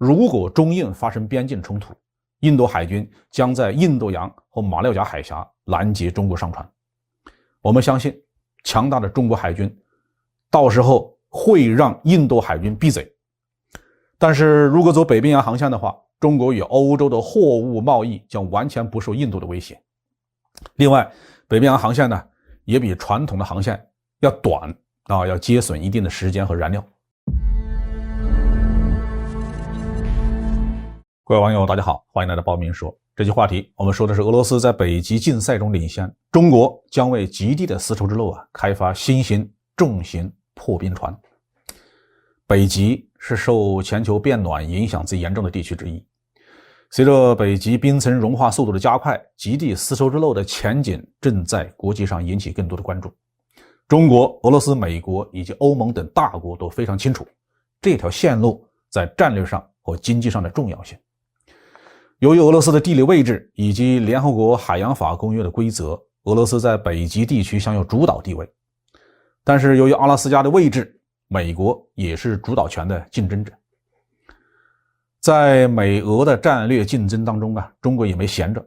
如果中印发生边境冲突，印度海军将在印度洋和马六甲海峡拦截中国商船。我们相信，强大的中国海军到时候会让印度海军闭嘴。但是如果走北冰洋航线的话，中国与欧洲的货物贸易将完全不受印度的威胁。另外，北冰洋航线呢，也比传统的航线要短要节省一定的时间和燃料。各位网友大家好，欢迎来到包明说。这期话题我们说的是俄罗斯在北极竞赛中领先，中国将为极地的丝绸之路开发新型重型破冰船。北极是受全球变暖影响最严重的地区之一，随着北极冰层融化速度的加快，极地丝绸之路的前景正在国际上引起更多的关注。中国、俄罗斯、美国以及欧盟等大国都非常清楚这条线路在战略上和经济上的重要性。由于俄罗斯的地理位置以及联合国海洋法公约的规则，俄罗斯在北极地区享有主导地位。但是由于阿拉斯加的位置，美国也是主导权的竞争者。在美俄的战略竞争当中中国也没闲着。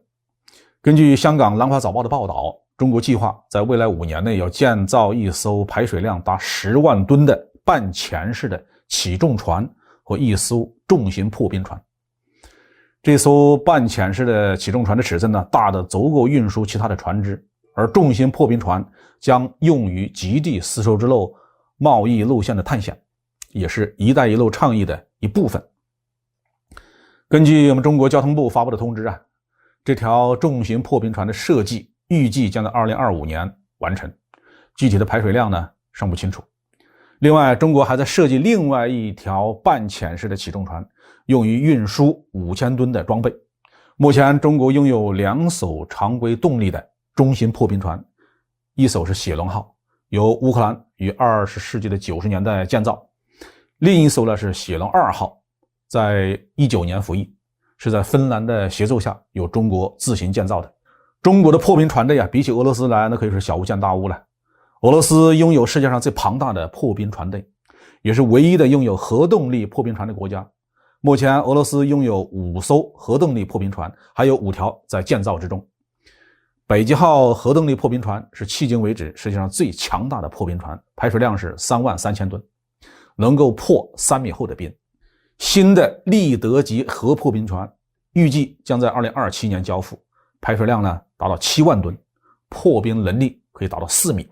根据香港南华早报的报道，中国计划在未来5年内要建造一艘排水量达10万吨的半潜式的起重船和一艘重型破冰船。这艘半潜式的起重船的尺寸大的足够运输其他的船只，而重型破冰船将用于极地丝绸之路贸易路线的探险，也是一带一路倡议的一部分。根据我们中国交通部发布的通知这条重型破冰船的设计预计将在2025年完成，具体的排水量尚不清楚。另外，中国还在设计另外一条半潜式的起重船，用于运输5000吨的装备。目前中国拥有2艘常规动力的中型破冰船，一艘是雪龙号，由乌克兰于20世纪的90年代建造，另一艘是雪龙2号，在19年服役，是在芬兰的协助下由中国自行建造的。中国的破冰船队比起俄罗斯来那可以说小巫见大巫了。俄罗斯拥有世界上最庞大的破冰船队，也是唯一的拥有核动力破冰船的国家。目前俄罗斯拥有5艘核动力破冰船，还有5条在建造之中。北极号核动力破冰船是迄今为止世界上最强大的破冰船，排水量是33000吨，能够破3米厚的冰。新的利德级核破冰船预计将在2027年交付，排水量达到7万吨，破冰能力可以达到4米。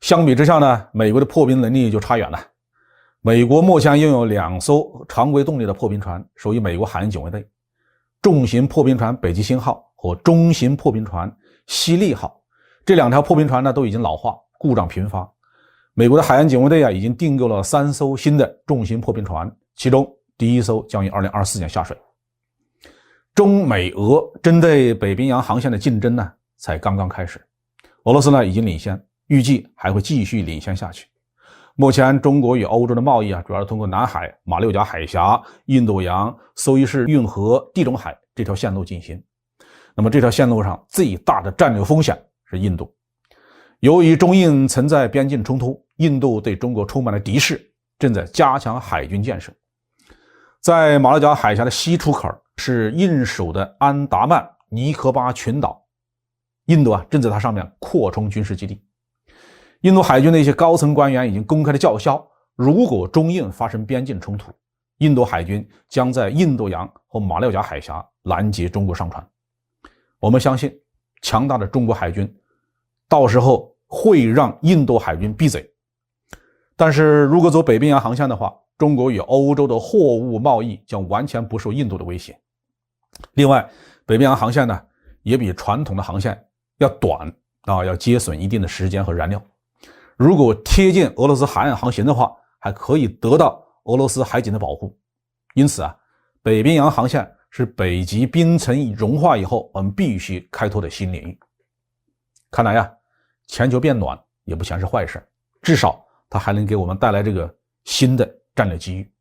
相比之下美国的破冰能力就差远了。美国目前拥有2艘常规动力的破冰船，属于美国海洋警卫队。重型破冰船北极星号和中型破冰船西利号，这2条破冰船都已经老化，故障频发。美国的海洋警卫队已经订购了3艘新的重型破冰船，其中第1艘将于2024年下水。中美俄针对北冰洋航线的竞争才刚刚开始。俄罗斯已经领先，预计还会继续领先下去。目前中国与欧洲的贸易主要是通过南海、马六甲海峡、印度洋、苏伊士运河、地中海这条线路进行。那么这条线路上最大的战略风险是印度。由于中印存在边境冲突，印度对中国充满了敌视，正在加强海军建设。在马六甲海峡的西出口是印属的安达曼尼科巴群岛，印度正在它上面扩充军事基地。印度海军的一些高层官员已经公开的叫嚣，如果中印发生边境冲突，印度海军将在印度洋和马六甲海峡拦截中国商船。我们相信，强大的中国海军到时候会让印度海军闭嘴。但是如果走北冰洋航线的话，中国与欧洲的货物贸易将完全不受印度的威胁。另外，北冰洋航线也比传统的航线要短要节省一定的时间和燃料。如果贴近俄罗斯海岸航行的话，还可以得到俄罗斯海警的保护。因此北冰洋航线是北极冰层融化以后我们必须开拓的新领域。看来全球变暖也不全是坏事，至少它还能给我们带来这个新的战略机遇。